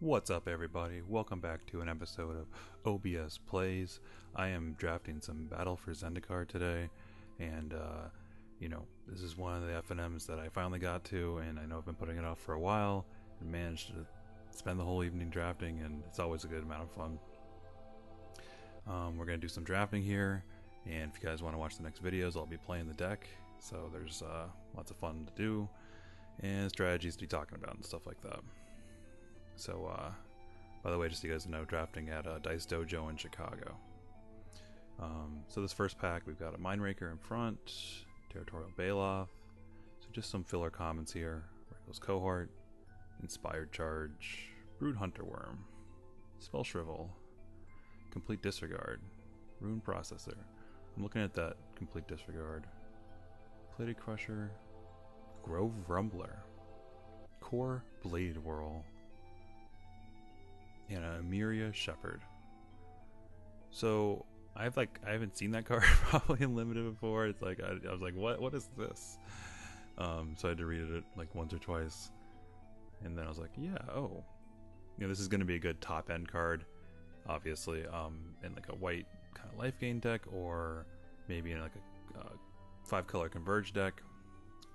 What's up, everybody? Welcome back to an episode of OBS Plays. I am drafting some Battle for Zendikar today, and this is one of the FNMs that I finally got to, and I know I've been putting it off for a while, and managed to spend the whole evening drafting, and it's always a good amount of fun. We're going to do some drafting here, and if you guys want to watch the next videos, I'll be playing the deck, so there's lots of fun to do, and strategies to be talking about and stuff like that. So, by the way, just so you guys know, drafting at Dice Dojo in Chicago. So this first pack, we've got a Mindraker in front, Territorial Bailoff, so just some filler commons here. Wrinkles Cohort, Inspired Charge, Brood Hunter Worm, Spell Shrivel, Complete Disregard, Rune Processor. I'm looking at that Complete Disregard. Plated Crusher, Grove Rumbler, Core Blade Whirl, and a Myria Shepherd. So I haven't seen that card probably in limited before. It's like I was like, what is this? So I had to read it like once or twice, and then I was like, yeah, this is going to be a good top end card, obviously, in like a white kind of life gain deck, or maybe in like a 5-color Converge deck.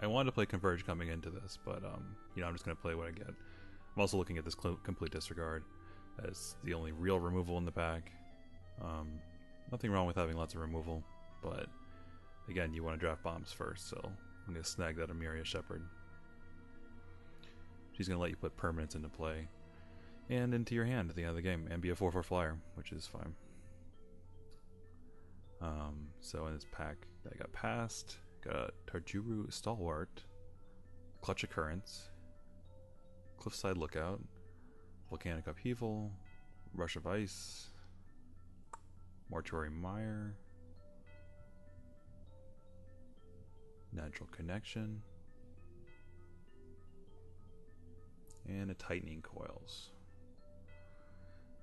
I wanted to play Converge coming into this, but I'm just going to play what I get. I'm also looking at this Complete Disregard as the only real removal in the pack. Nothing wrong with having lots of removal, but again, you want to draft bombs first, so I'm going to snag that Myria Shepherd. She's going to let you put permanents into play and into your hand at the end of the game, and be a 4/4 flyer, which is fine. So in this pack that got passed, got Tarjuru Stalwart, Clutch Occurrence, Cliffside Lookout, Volcanic Upheaval, Rush of Ice, Mortuary Mire, Natural Connection, and a Tightening Coils.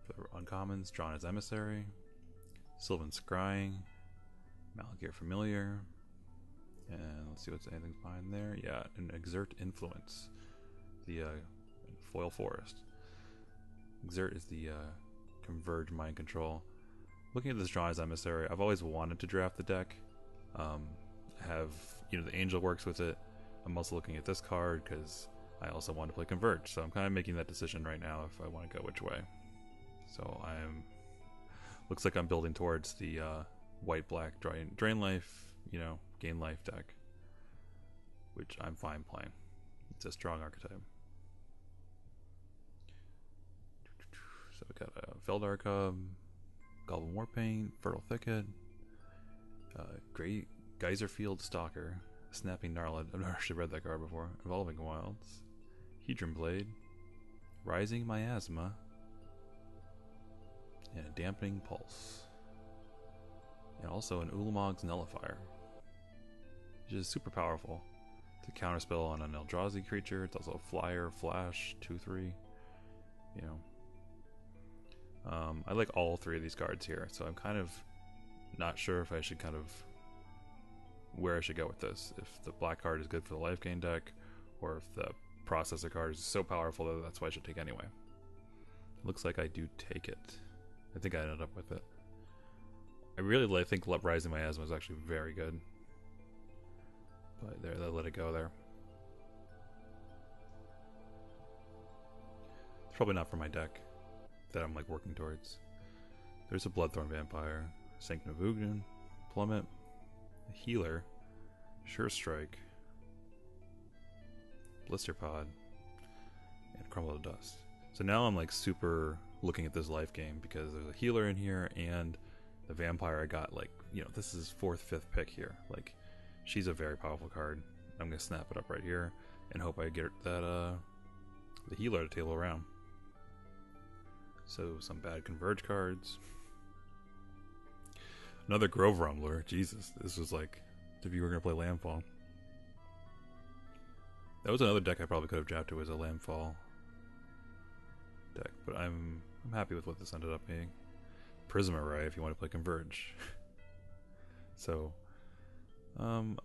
For uncommons, drawn as Emissary, Sylvan Scrying, Malagir Familiar, and let's see what's anything behind there. Yeah, an Exert Influence, the Foil Forest. Exert is the Converge Mind Control. Looking at this drawn as Emissary, I've always wanted to draft the deck. The Angel works with it. I'm also looking at this card because I also want to play Converge, so I'm kind of making that decision right now if I want to go which way. So looks like I'm building towards the white-black drain life, gain life deck, which I'm fine playing. It's a strong archetype. So we got a Feldar Cub, Goblin Warpaint, Fertile Thicket, Great Geyserfield Stalker, Snapping Gnarlid. I've never actually read that card before. Evolving Wilds, Hedron Blade, Rising Miasma, and a Dampening Pulse. And also an Ulamog's Nullifier, which is super powerful. It's a counterspell on an Eldrazi creature. It's also a flyer, flash, 2/3. I like all three of these cards here, so I'm kind of not sure if I should where I should go with this. If the black card is good for the life gain deck, or if the processor card is so powerful that that's what I should take anyway. Looks like I do take it. I think I ended up with it. I really think Rising Miasma is actually very good. But there, I let it go there. It's probably not for my deck that I'm working towards. There's a Bloodthorn Vampire, Sanctum of Ugin, Plummet, a Healer, Sure Strike, Blister Pod, and Crumble to Dust. So now I'm super looking at this life game because there's a Healer in here, and the Vampire I got this is 4th, 5th pick here. She's a very powerful card. I'm gonna snap it up right here and hope I get that the Healer to table around. So some bad Converge cards. Another Grove Rumbler. Jesus, this was if you were gonna play Landfall. That was another deck I probably could have drafted, was a Landfall deck, but I'm happy with what this ended up being. Prism Array if you want to play Converge. So I'm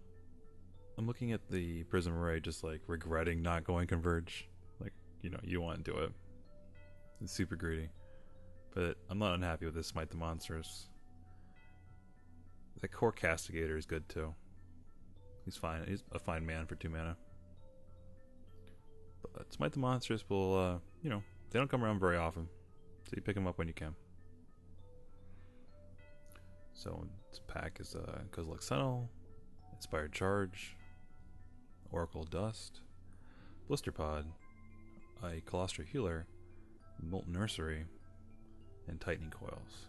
looking at the Prism Array just regretting not going Converge. You want to do it. It's super greedy. But I'm not unhappy with this Smite the Monsters. The core Castigator is good too. He's fine. He's a fine man for 2 mana. But Smite the Monsters will, you know, they don't come around very often. So you pick them up when you can. So this pack is Kozilek Sentinel, Inspired Charge, Oracle Dust, Blister Pod, a Colostra Healer, Molten Nursery, and Tightening Coils.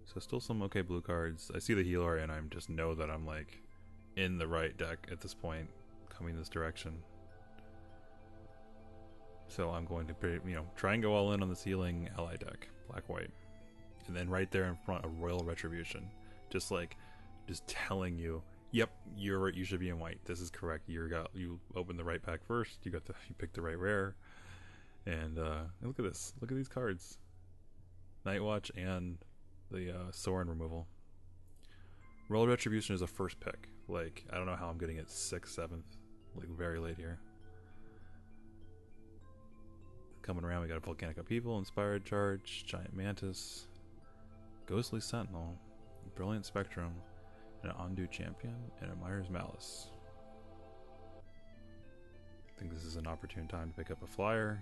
So still some okay blue cards. I see the healer and I just know that I'm like in the right deck at this point, coming this direction. So I'm going to, you know, try and go all in on this healing ally deck, black-white. And then right there in front, a Royal Retribution. Just telling you, yep, you should be in white. This is correct. You opened the right pack first. You picked the right rare. And look at this. Look at these cards. Nightwatch and the Sorin removal. Royal Retribution is a first pick. Like, I don't know how I'm getting it 6th, 7th, like very late here. Coming around, we got a Volcanic Upheaval, Inspired Charge, Giant Mantis, Ghostly Sentinel, Brilliant Spectrum, an Undo Champion, and a Myers Malice. I think this is an opportune time to pick up a flyer.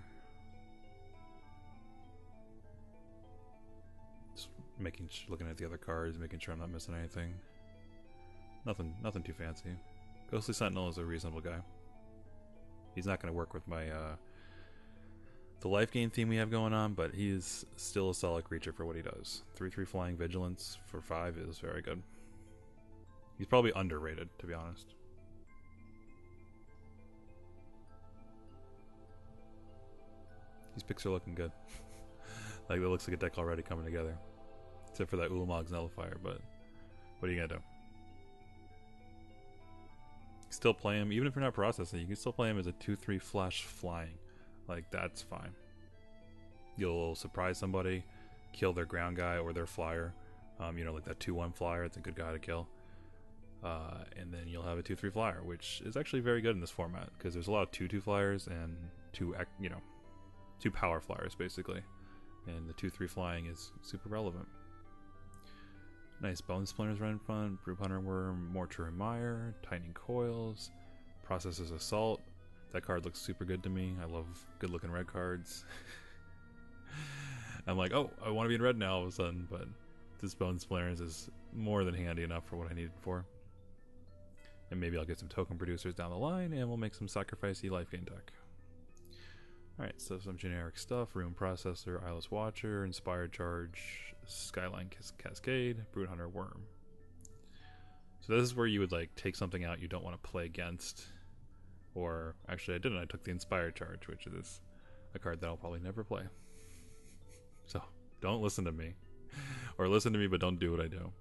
Just looking at the other cards, making sure I'm not missing anything. Nothing too fancy. Ghostly Sentinel is a reasonable guy. He's not going to work with my the life gain theme we have going on, but he's still a solid creature for what he does. 3/3 Flying Vigilance for 5 is very good. He's probably underrated, to be honest. These picks are looking good. Like, it looks like a deck already coming together. Except for that Ulamog's Nullifier, but what are you gonna do? Still play him, even if you're not processing, you can still play him as a 2/3 flash flying. Like, that's fine. You'll surprise somebody, kill their ground guy or their flyer. You know, like that 2/1 flyer, it's a good guy to kill. And then you'll have a 2/3 flyer, which is actually very good in this format, because there's a lot of 2/2 flyers and two power flyers, basically. And the 2/3 flying is super relevant. Nice Bone Splinters right in front, Brute Hunter Worm, Mortuary Mire, Tightening Coils, Processor's Assault. That card looks super good to me. I love good looking red cards. I'm like, oh, I want to be in red now all of a sudden, but this Bone Splinters is more than handy enough for what I need it for. And maybe I'll get some token producers down the line and we'll make some sacrificey life gain deck. Alright, so some generic stuff. Rune Processor, Eyeless Watcher, Inspired Charge, Skyline Cascade, Brute Hunter Worm. So this is where you would like take something out you don't want to play against. Or, actually I didn't, I took the Inspired Charge, which is a card that I'll probably never play. So, don't listen to me. Or listen to me but don't do what I do.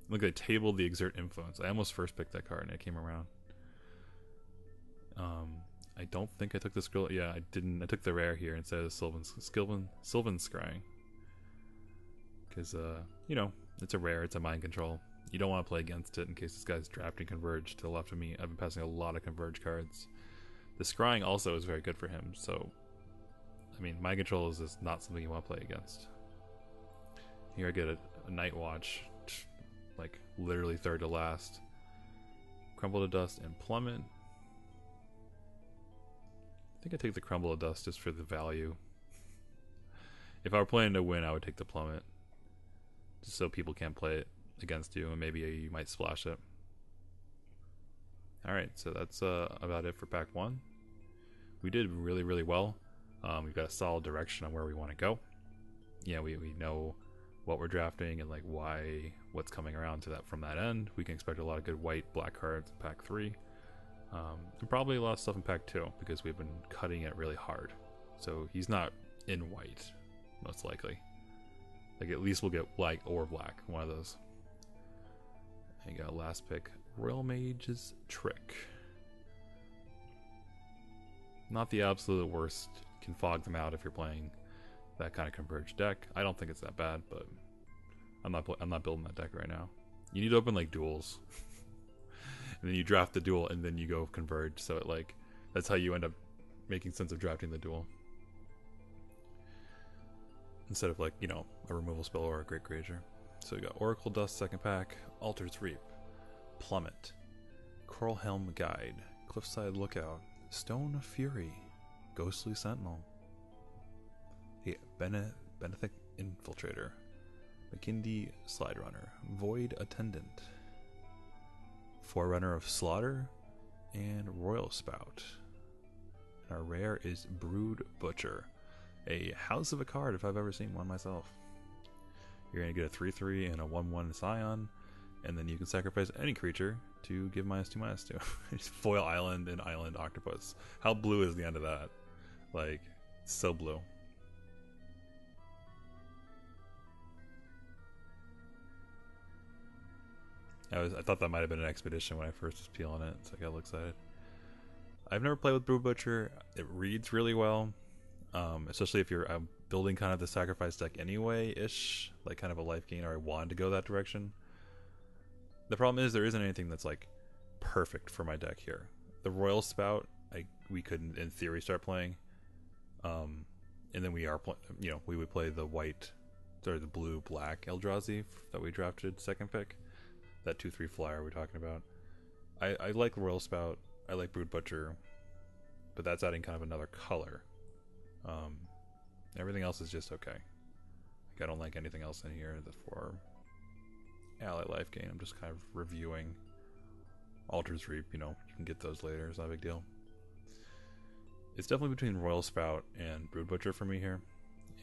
Look, I tabled the Exert Influence. I almost first picked that card and it came around. I don't think I took the scroll. Yeah, I didn't. I took the rare here instead of Sylvan Scrying. Because, you know, it's a rare, it's a mind control. You don't want to play against it in case this guy's drafting Converge to the left of me. I've been passing a lot of Converge cards. The Scrying also is very good for him, so, I mean, mind control is just not something you want to play against. Here I get a Night Watch, like, literally third to last. Crumble to Dust and Plummet. I think I take the Crumble to Dust just for the value. If I were planning to win, I would take the Plummet. Just so people can't play it against you, and maybe you might splash it. Alright, so that's about it for pack 1. We did really, really well. We've got a solid direction on where we want to go. Yeah, we know what we're drafting and like what's coming around to that from that end. We can expect a lot of good white, black cards in pack 3. And probably a lot of stuff in pack 2 because we've been cutting it really hard. So he's not in white, most likely. Like at least we'll get white or black, one of those. And you got last pick, Royal Mage's Trick. Not the absolute worst. Can fog them out if you're playing that kind of converged deck. I don't think it's that bad, but I'm not building that deck right now. You need to open like duels. And then you draft the duel and then you go converge, so it like that's how you end up making sense of drafting the duel. instead of like, you know, a removal spell or a great creature. So we got Oracle Dust second pack, Altar's Reap, Plummet, Coral Helm Guide, Cliffside Lookout, Stone of Fury, Ghostly Sentinel, the Benethic Infiltrator, McKindy Slide Runner, Void Attendant, Forerunner of Slaughter, and Royal Spout. And our rare is Brood Butcher, a house of a card if I've ever seen one myself. You're going to get a 3/3 and a 1/1 Scion, and then you can sacrifice any creature to give -2/-2. It's Foil Island and Island Octopus. How blue is the end of that? Like, so blue. I thought that might have been an expedition when I first was peeling it, so I got a little excited. I've never played with Brood Butcher. It reads really well, especially if you're building kind of the sacrifice deck anyway-ish, like kind of a life gain, or I wanted to go that direction. The problem is there isn't anything that's like perfect for my deck here. The Royal Spout, we could in theory start playing, and then we would play the white, or the blue-black Eldrazi that we drafted second pick. That 2/3 flyer we're talking about. I like Royal Spout. I like Brood Butcher, but that's adding kind of another color. Everything else is just okay. Like, I don't like anything else in here for ally life gain. I'm just kind of reviewing. Altar's Reap, you know, you can get those later. It's not a big deal. It's definitely between Royal Spout and Brood Butcher for me here,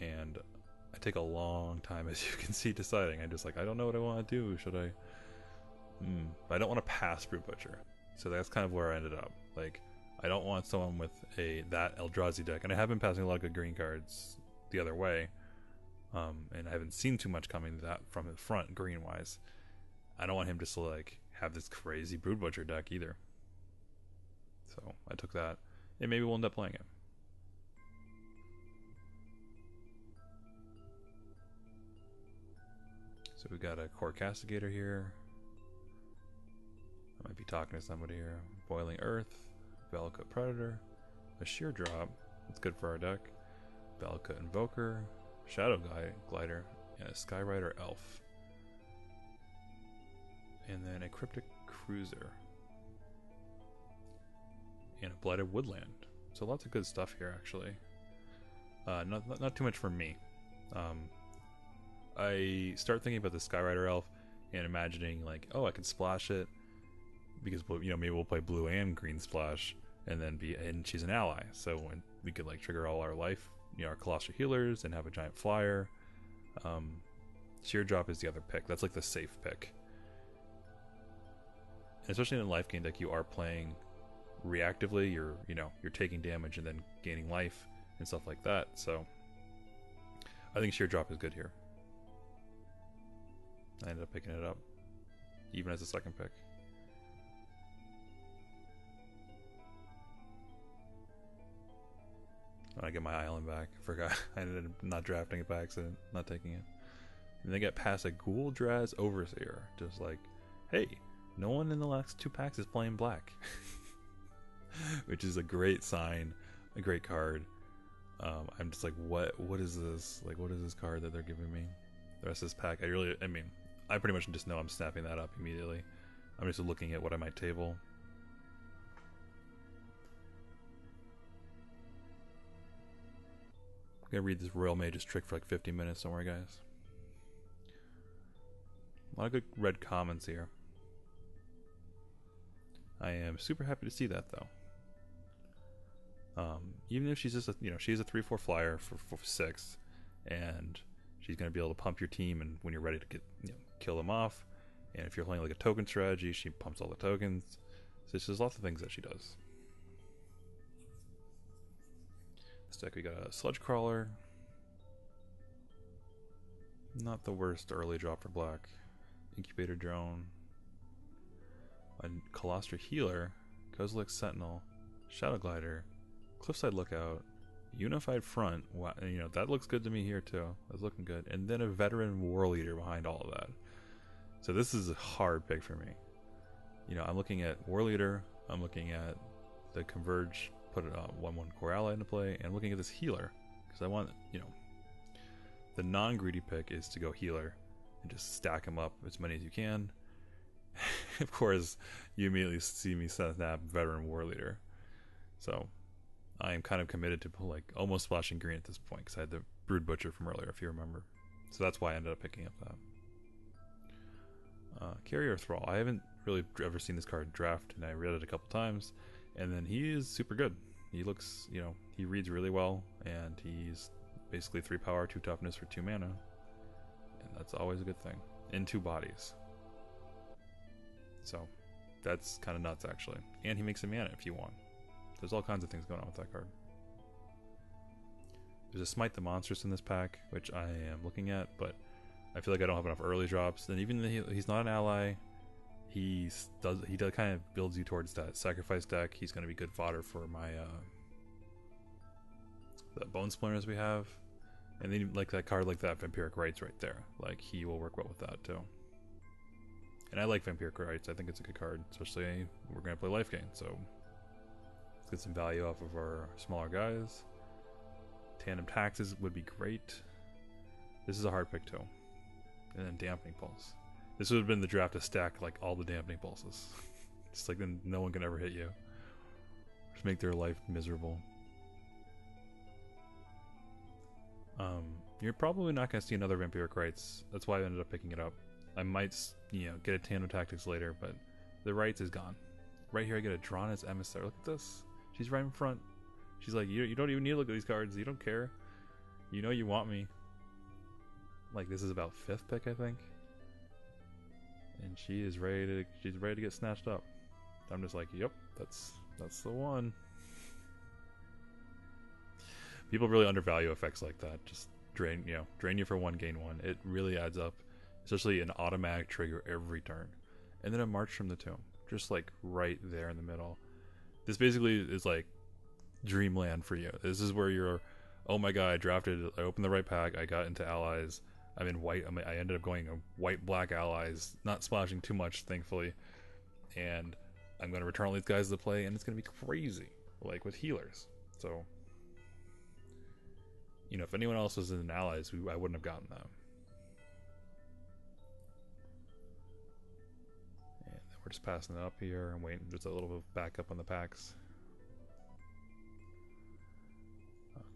and I take a long time, as you can see, deciding. I'm just like, I don't know what I want to do. Should I? I don't want to pass Brood Butcher, so that's kind of where I ended up. Like, I don't want someone with that Eldrazi deck, and I have been passing a lot of good green cards the other way, and I haven't seen too much coming from the front green wise. I don't want him just to like have this crazy Brood Butcher deck either. So I took that, and maybe we'll end up playing it. So we got a Core Castigator here. I might be talking to somebody here. Boiling Earth, Velka Predator, a Sheer Drop, that's good for our deck, Velka Invoker, Shadow Glider, and a Skyrider Elf. And then a Cryptic Cruiser. And a Blighted Woodland. So lots of good stuff here, actually. Not too much for me. I start thinking about the Skyrider Elf and imagining like, oh, I could splash it because, you know, maybe we'll play blue and green splash, and she's an ally, so when we could like trigger all our life, you know, our Colossal Healers, and have a giant flyer. Sheer Drop is the other pick. That's like the safe pick. And especially in a life gain deck, you are playing reactively. You're taking damage and then gaining life and stuff like that. So I think Sheer Drop is good here. I ended up picking it up, even as a second pick. When I get my island back, I forgot. I ended up not drafting it by accident, not taking it. And they get past a Ghoul Draz Overseer. Just like, hey, no one in the last 2 packs is playing black. Which is a great sign, a great card. I'm just like, what is this? Like, what is this card that they're giving me? The rest of this pack, I pretty much just know I'm snapping that up immediately. I'm just looking at what I might table. I'm gonna read this Royal Mage's trick for like 50 minutes. Don't worry, guys. A lot of good red commons here. I am super happy to see that, though. Even if she's just she's a 3/4 flyer for 6, and she's gonna be able to pump your team, and when you're ready to kill them off, and if you're playing like a token strategy, she pumps all the tokens. So there's lots of things that she does. This deck, we got a Sludge Crawler. Not the worst early drop for black. Incubator Drone. A Colossal Healer. Kozilek Sentinel. Shadow Glider. Cliffside Lookout. Unified Front. Wow, that looks good to me here too. That's looking good. And then a Veteran War Leader behind all of that. So this is a hard pick for me. I'm looking at War Leader. I'm looking at the Converge, put a 1/1 core ally into play, and I'm looking at this healer because I want, The non-greedy pick is to go healer and just stack them up as many as you can. Of course, you immediately see me snap veteran war leader. So I am kind of committed to like almost splashing green at this point because I had the brood butcher from earlier, if you remember. So that's why I ended up picking up that. Carrier Thrall. I haven't really ever seen this card draft, and I read it a couple times, and then he is super good. He looks, you know, he reads really well, and he's basically 3 power, 2 toughness for 2 mana, and that's always a good thing. In 2 bodies. So that's kind of nuts, actually. And he makes a mana if you want. There's all kinds of things going on with that card. There's a Smite the Monstrous in this pack, which I am looking at, but I feel like I don't have enough early drops. And even though he's not an ally, he does kind of builds you towards that sacrifice deck. He's going to be good fodder for my the Bone Splinters we have. And then like that card like that, Vampiric Rites right there. Like he will work well with that too. And I like Vampiric Rites. I think it's a good card, especially we're going to play life gain. So let's get some value off of our smaller guys. Tandem Taxes would be great. This is a hard pick too. And then Dampening Pulse. This would have been the draft to stack like all the Dampening Pulses. Just like then no one can ever hit you. Just make their life miserable. You're probably not going to see another Vampiric Rites. That's why I ended up picking it up. I might, you know, get a Tandem Tactics later, but the Rites is gone. Right here I get a Drana's Emissary. Look at this. She's right in front. She's like, you don't even need to look at these cards. You don't care. You know you want me. Like this is about 5th pick, I think. And she's ready to get snatched up. I'm just like, yep, that's the one. People really undervalue effects like that. Just drain you for 1, gain 1. It really adds up, especially an automatic trigger every turn. And then a March from the Tomb, just like right there in the middle. This basically is like dreamland for you. This is where you're, oh my god, I opened the right pack, I got into allies. I'm in white. I ended up going white-black allies, not splashing too much, thankfully. And I'm going to return all these guys to play, and it's going to be crazy, like with healers. So, you know, if anyone else was in allies, I wouldn't have gotten that. And then we're just passing it up here and waiting just a little bit of backup on the packs.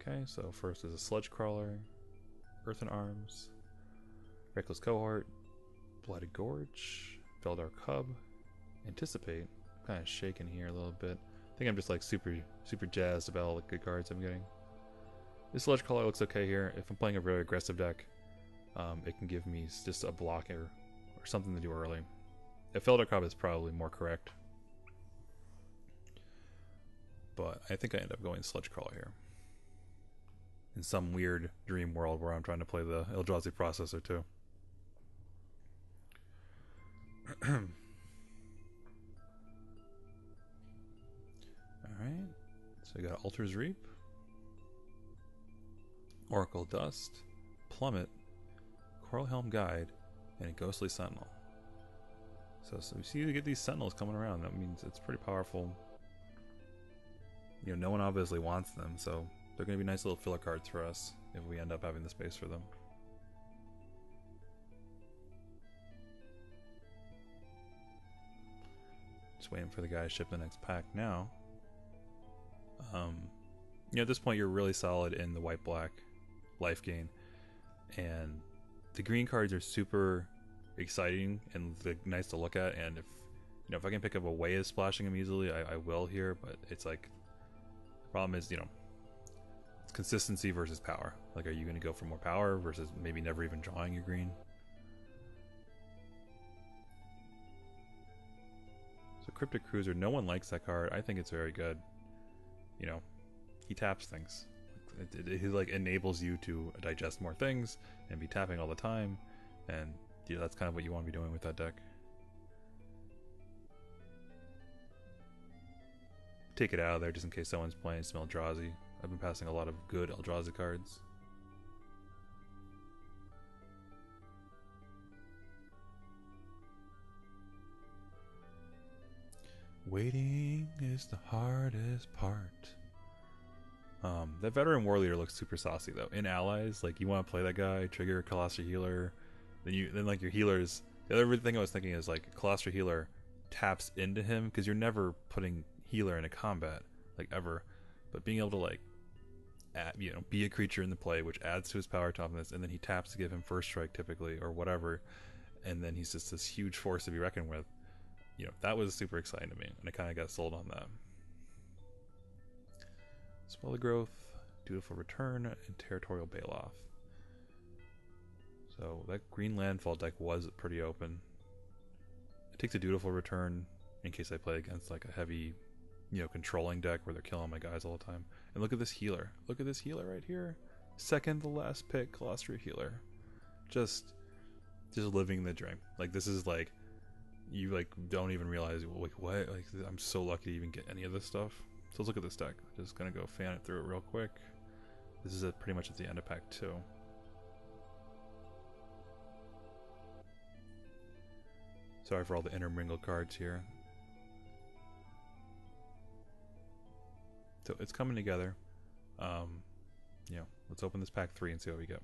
Okay, so first is a Sludge Crawler, Earthen Arms, Reckless Cohort, Blighted Gorge, Veldar Cub, Anticipate. I'm kind of shaking here a little bit. I think I'm just like super jazzed about all the good cards I'm getting. This Sludge Crawler looks okay here. If I'm playing a very aggressive deck, it can give me just a blocker or something to do early. If Veldar Cub is probably more correct. But I think I end up going Sludge Crawler here. In some weird dream world where I'm trying to play the Eldrazi processor too. Alright, so we got Altar's Reap, Oracle Dust, Plummet, Coral Helm Guide, and a Ghostly Sentinel. So we see you get these Sentinels coming around. That means it's pretty powerful. You know, no one obviously wants them, so they're going to be nice little filler cards for us if we end up having the space for them. Just waiting for the guy to ship the next pack now. You know, at this point you're really solid in the white-black life gain. And the green cards are super exciting and nice to look at, and if I can pick up a way of splashing them easily, I will here, but it's like, the problem is, it's consistency versus power. Like, are you going to go for more power versus maybe never even drawing your green? So Cryptic Cruiser, no one likes that card. I think it's very good. He taps things. He like enables you to digest more things and be tapping all the time, and that's kind of what you want to be doing with that deck. Take it out of there just in case someone's playing some Eldrazi. I've been passing a lot of good Eldrazi cards. Waiting is the hardest part. That veteran war leader looks super saucy though. In allies, like you want to play that guy, trigger Colossus healer, then like your healers. The other thing I was thinking is like Colossus healer taps into him because you're never putting healer into combat like ever, but being able to like be a creature in the play which adds to his power toughness, and then he taps to give him first strike typically or whatever, and then he's just this huge force to be reckoned with. That was super exciting to me, and I kind of got sold on that. Swell of Growth, Dutiful Return, and Territorial Bailoff. So that green landfall deck was pretty open. I take the Dutiful Return in case I play against like a heavy, controlling deck where they're killing my guys all the time. And look at this healer. Look at this healer right here. Second to last pick, Colostria Healer. Just living the dream. Like this is like, you like don't even realize like what, like I'm so lucky to even get any of this stuff. So let's look at this deck. Just gonna go fan it through it real quick. This is pretty much at the end of pack 2. Sorry for all the intermingled cards here. So it's coming together. Let's open this pack 3 and see what we get.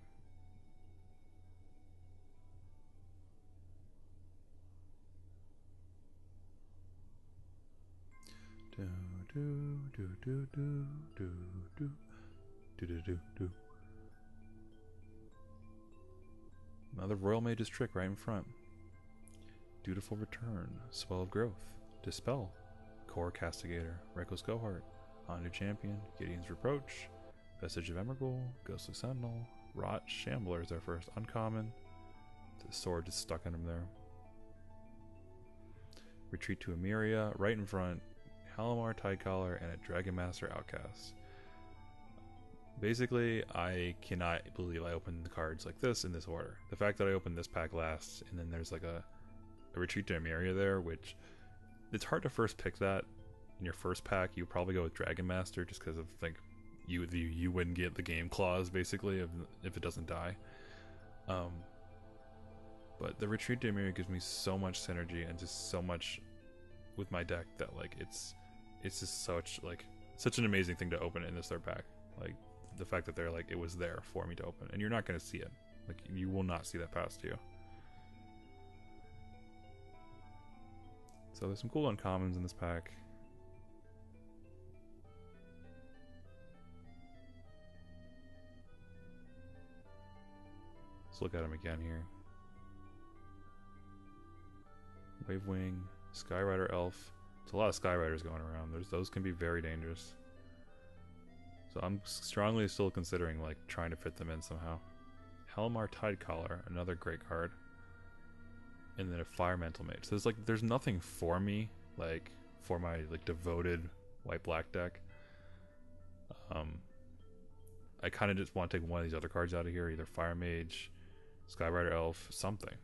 Another Royal Mage's Trick right in front. Dutiful Return, Swell of Growth, Dispel, Core Castigator, Reckless Gohart, Honored Champion, Gideon's Reproach, Vestige of Emrakul, Ghostly Sentinel, Rot Shambler is our first uncommon. The sword just stuck in him there. Retreat to Emeria, right in front, Halimar Tidecaller, and a Dragon Master Outcast. Basically, I cannot believe I opened the cards like this in this order. The fact that I opened this pack last, and then there's like a Retreat to Emeria there, which it's hard to first pick that in your first pack. You probably go with Dragon Master just because of like you wouldn't get the game clause basically if it doesn't die. But the Retreat to Emeria gives me so much synergy and just so much with my deck that like it's just such an amazing thing to open in this third pack. Like the fact that they're like it was there for me to open, and you're not going to see it. Like you will not see that past you. So there's some cool uncommons in this pack. Let's look at them again here. Wavewing, Skyrider Elf. There's a lot of Skyriders going around. Those can be very dangerous. So I'm strongly still considering like trying to fit them in somehow. Halimar Tidecaller, another great card. And then a Firemental Mage. So there's nothing for me, like for my like devoted white black deck. I kind of just want to take one of these other cards out of here, either Fire Mage, Skyrider Elf, something.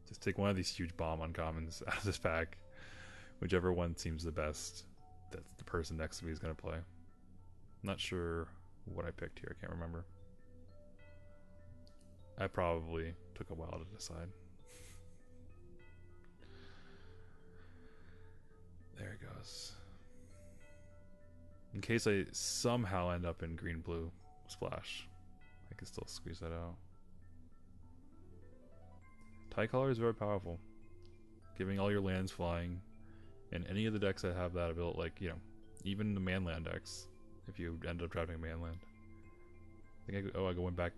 Just take one of these huge bomb uncommons out of this pack. Whichever one seems the best that the person next to me is going to play. Not sure what I picked here. I can't remember. I probably took a while to decide. There it goes. In case I somehow end up in green-blue splash, I can still squeeze that out. Tidecaller is very powerful, giving all your lands flying, and any of the decks that have that ability, like even the manland decks. If you end up driving a manland, I think I went back.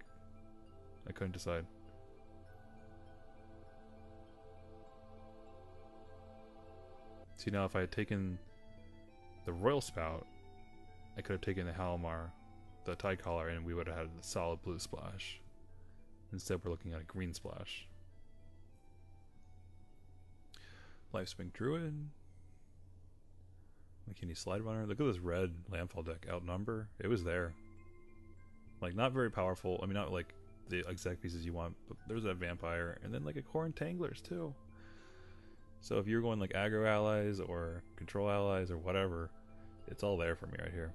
I couldn't decide. See, now if I had taken the Royal Spout, I could have taken the Halimar, the Tidecaller, and we would have had the solid blue splash. Instead, we're looking at a green splash. Lifespring Druid. McKinney Slide Runner. Look at this red landfall deck. Outnumber. It was there. Like, not very powerful. I mean, not like the exact pieces you want, but there's that Vampire. And then like a Core Entanglers too. So if you're going like aggro allies or control allies or whatever, it's all there for me right here.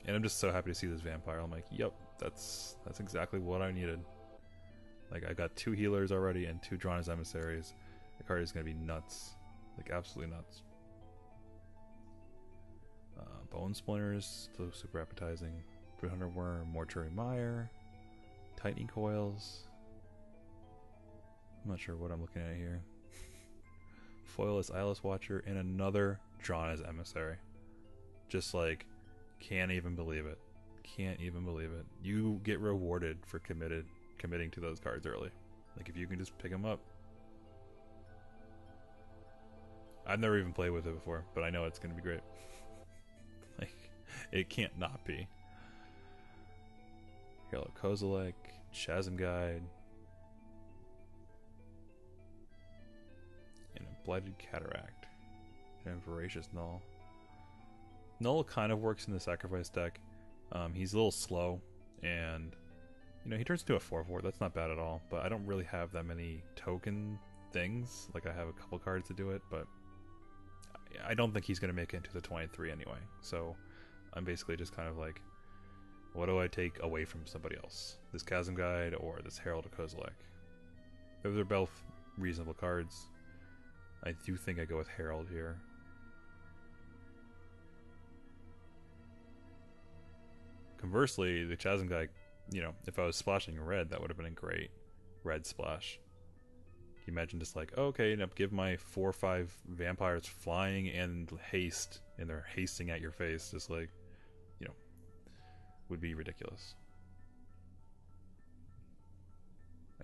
And I'm just so happy to see this Vampire. I'm like, yep, that's exactly what I needed. Like I got 2 healers already and 2 drawn as emissaries. The card is going to be nuts. Like absolutely nuts. Bone Splinters, so super appetizing. 300 Worm, Mortuary Mire, Tightening Coils. I'm not sure what I'm looking at here. Foilless Eyeless Watcher, and another Drawn as Emissary. Just like, can't even believe it. Can't even believe it. You get rewarded for committing to those cards early. Like, if you can just pick them up. I've never even played with it before, but I know it's going to be great. Like, it can't not be. Halo Kozilek, Chasm Guide, and a Blighted Cataract, and Voracious Null. Null kind of works in the sacrifice deck. He's a little slow, and you know, he turns into a 4/4. That's not bad at all, but I don't really have that many token things. Like, I have a couple cards to do it, but I don't think he's going to make it into the 23 anyway. So I'm basically just kind of like, what do I take away from somebody else? This Chasm Guide or this Herald of Kozilek? Those are both reasonable cards. I do think I go with Herald here. Conversely, the Chasm Guide, you know, if I was splashing red, that would have been a great red splash. Can you imagine just like, oh, okay, now give my 4 or 5 vampires flying and haste, and they're hasting at your face, just like, you know, would be ridiculous.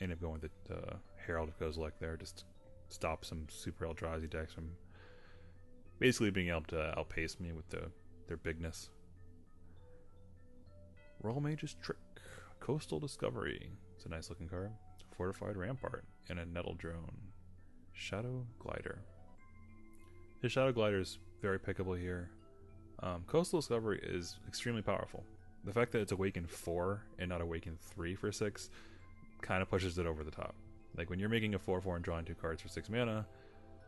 I end up going with the Herald of Kozilek there, just to stop some Super Eldrazi decks from basically being able to outpace me with their bigness. Royal Mage's Trick, Coastal Discovery. It's a nice looking card. Fortified Rampart, and a Nettle Drone. Shadow Glider. His Shadow Glider is very pickable here. Coastal Discovery is extremely powerful. The fact that it's Awaken 4 and not Awaken 3 for 6 kind of pushes it over the top. Like, when you're making a 4/4 and drawing 2 cards for 6 mana,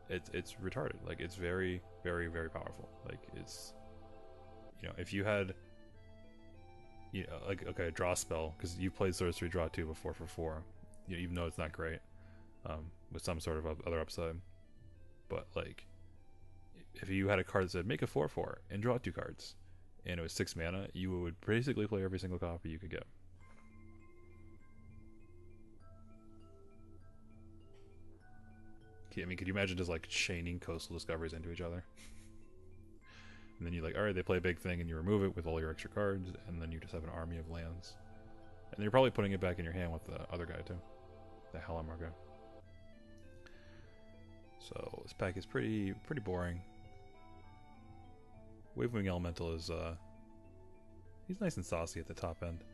it's retarded. Like, it's very, very, very powerful. Like, it's, you know, if you had, you know, like, okay, a draw spell, because you played Sorcery Draw 2 before for 4, you know, even though it's not great, with some sort of other upside. But, like, if you had a card that said make a 4/4 and draw 2 cards, and it was 6 mana, you would basically play every single copy you could get. I mean, could you imagine just like chaining Coastal Discoveries into each other? And then you're like, alright, they play a big thing, and you remove it with all your extra cards, and then you just have an army of lands. And you're probably putting it back in your hand with the other guy too. The Halamar guy. So this pack is pretty boring. Wavewing Elemental is he's nice and saucy at the top end.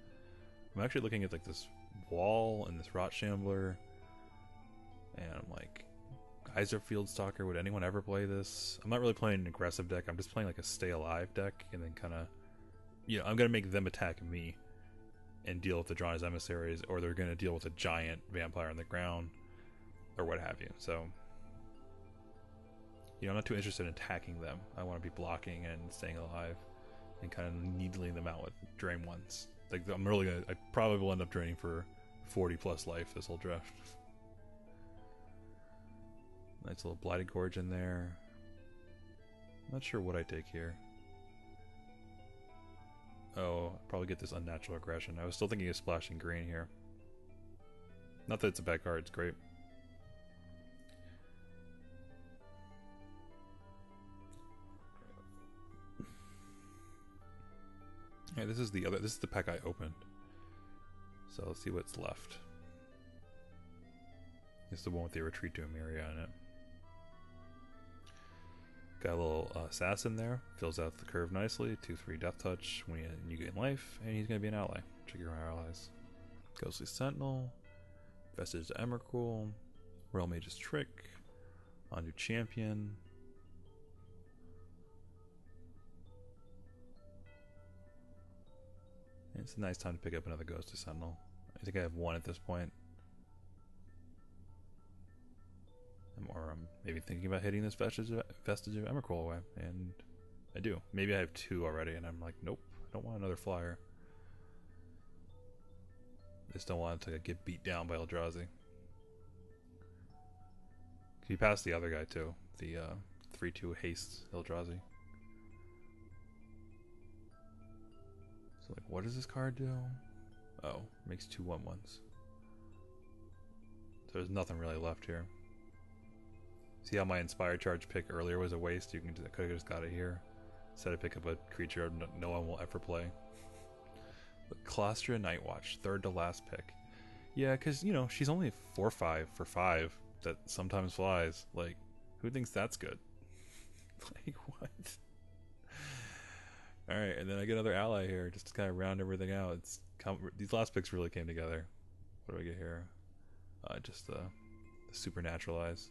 I'm actually looking at like this Wall and this Rot Shambler, and I'm like, Geyser Field Stalker, would anyone ever play this? I'm not really playing an aggressive deck, I'm just playing like a stay alive deck, and then kind of, you know, I'm going to make them attack me and deal with the Drawn as Emissaries, or they're going to deal with a giant vampire on the ground, or what have you. So, you know, I'm not too interested in attacking them. I want to be blocking and staying alive, and kind of needling them out with drain ones. Like, I probably will end up draining for 40 plus life this whole draft. Nice little Blighted Gorge in there. Not sure what I take here. Oh, probably get this Unnatural Aggression. I was still thinking of splashing green here. Not that it's a bad card, it's great. Yeah, this is the pack I opened. So let's see what's left. It's the one with the Retreat to Emeria in it. Got a little assassin there, fills out the curve nicely. 2/3 Death Touch when you gain life, and he's going to be an ally. Trigger our allies. Ghostly Sentinel, Vestige of Emrakul, Royal Mage's Trick, Ondu Champion. And it's a nice time to pick up another Ghostly Sentinel. I think I have one at this point. Or I'm maybe thinking about hitting this Vestige of Emrakul away, and I do. Maybe I have 2 already, and I'm like, nope, I don't want another flyer. I just don't want it to get beat down by Eldrazi. He passed the other guy too, the 3/2 haste Eldrazi. So like, what does this card do? Oh, makes 2/1/1s. So there's nothing really left here. See how my Inspired Charge pick earlier was a waste? You can could have just got it here. Instead of pick up a creature no one will ever play. But Colostra Nightwatch, third to last pick. Yeah, because, you know, she's only 4/5 for 5 that sometimes flies. Like, who thinks that's good? Like, what? Alright, and then I get another ally here just to kind of round everything out. These last picks really came together. What do I get here? Just the Supernaturalize.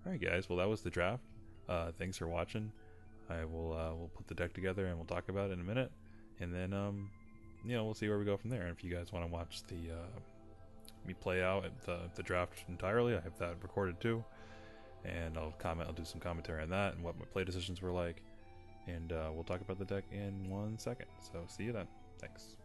Alright guys, well that was the draft. Thanks for watching. I will we'll put the deck together and we'll talk about it in a minute. And then you know, we'll see where we go from there. And if you guys want to watch the me play out the draft entirely, I have that recorded too. And I'll do some commentary on that and what my play decisions were like. And we'll talk about the deck in 1 second. So see you then. Thanks.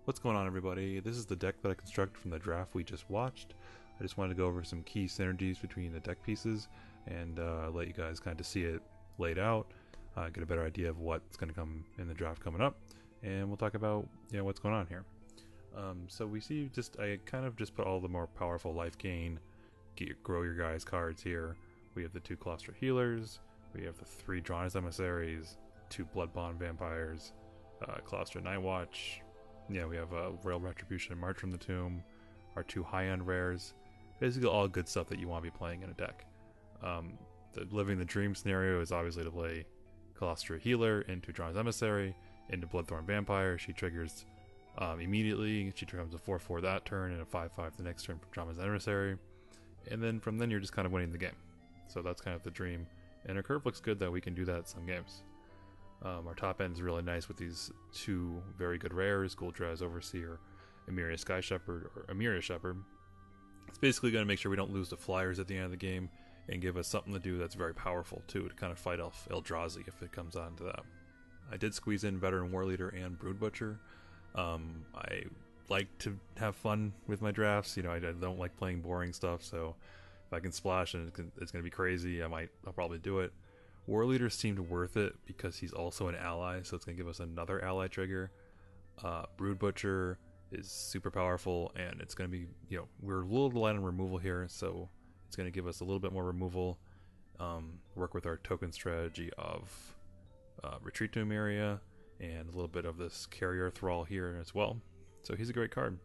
What's going on, everybody? This is the deck that I constructed from the draft we just watched. I just wanted to go over some key synergies between the deck pieces and let you guys kind of see it laid out, get a better idea of what's going to come in the draft coming up, and we'll talk about, you know, what's going on here. So we see I kind of just put all the more powerful life gain, grow your guys cards here. We have the 2 Colostra Healers, we have the 3 Drawn's Emissaries, 2 Blood Bond Vampires, Colostra Nightwatch. Yeah, we have Royal Retribution and March from the Tomb, our 2 high-end rares. Basically all good stuff that you want to be playing in a deck. The Living the Dream scenario is obviously to play Colostra Healer into Drawn's Emissary, into Bloodthorn Vampire. She triggers immediately. She becomes a 4/4 that turn and a 5/5 the next turn for Drawn's Emissary. And then from then you're just kind of winning the game. So that's kind of the dream. And our curve looks good that we can do that at some games. Our top end is really nice with these 2 very good rares, Gul'Draz's Overseer, Emeria Sky Shepherd, or Emeria Shepherd. It's basically going to make sure we don't lose the flyers at the end of the game and give us something to do that's very powerful too, to kind of fight off Eldrazi if it comes on to that. I did squeeze in Veteran War Leader and Brood Butcher. I like to have fun with my drafts. You know, I don't like playing boring stuff, so if I can splash and it's going to be crazy, I'll probably do it. War Leader seemed worth it because he's also an ally, so it's going to give us another ally trigger. Brood Butcher is super powerful, and it's going to be, you know, we're a little light on removal here, so it's going to give us a little bit more removal. Work with our token strategy of Retreat to Emeria and a little bit of this Carrier Thrall here as well. So he's a great card.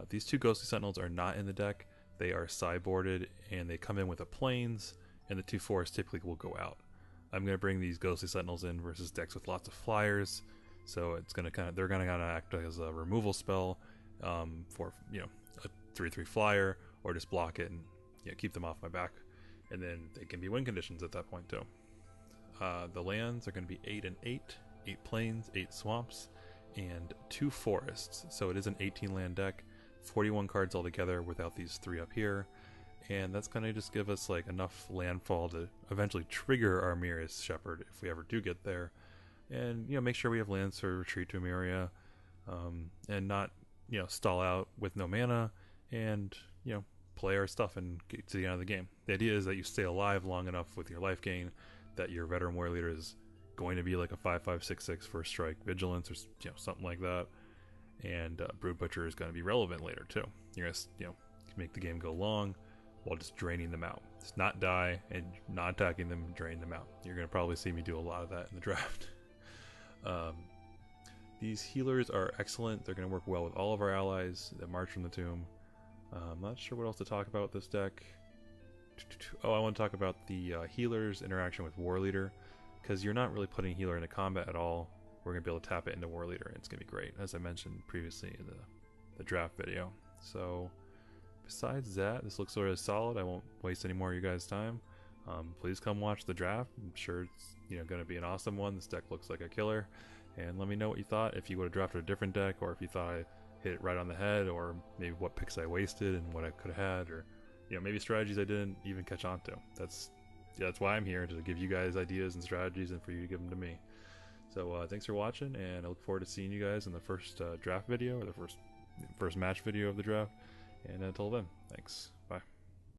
These 2 Ghostly Sentinels are not in the deck. They are sideboarded and they come in with a Plains, and the 2 forests typically will go out. I'm going to bring these Ghostly Sentinels in versus decks with lots of flyers. So it's going to they're going to act as a removal spell for, you know, a 3/3 flyer, or just block it and, you know, keep them off my back. And then they can be win conditions at that point too. The lands are going to be 8 and 8, 8 plains, 8 swamps, and 2 forests. So it is an 18 land deck, 41 cards altogether without these 3 up here. And that's going to just give us like enough landfall to eventually trigger our Emeria Shepherd if we ever do get there. And, you know, make sure we have lands for Retreat to Emeria, and not, you know, stall out with no mana, and, you know, play our stuff and get to the end of the game. The idea is that you stay alive long enough with your life gain that your Veteran War Leader is going to be like a 5/5/6/6 first strike vigilance, or, you know, something like that. And Brood Butcher is going to be relevant later too. You're going to, you know, make the game go long while just draining them out. Just not die and not attacking them, drain them out. You're going to probably see me do a lot of that in the draft. These healers are excellent. They're going to work well with all of our allies that March from the Tomb. I'm not sure what else to talk about with this deck. Oh, I want to talk about the healer's interaction with War Leader, because you're not really putting healer into combat at all. We're going to be able to tap it into War Leader, and it's going to be great, as I mentioned previously in the draft video. So besides that, this looks sort of solid. I won't waste any more of you guys' time. Please come watch the draft. I'm sure it's, you know, going to be an awesome one. This deck looks like a killer. And let me know what you thought, if you would have drafted a different deck, or if you thought I hit it right on the head, or maybe what picks I wasted and what I could have had, or, you know, maybe strategies I didn't even catch on to. That's why I'm here, to give you guys ideas and strategies and for you to give them to me. So thanks for watching, and I look forward to seeing you guys in the first draft video, or the first match video of the draft. And until then, thanks. Bye.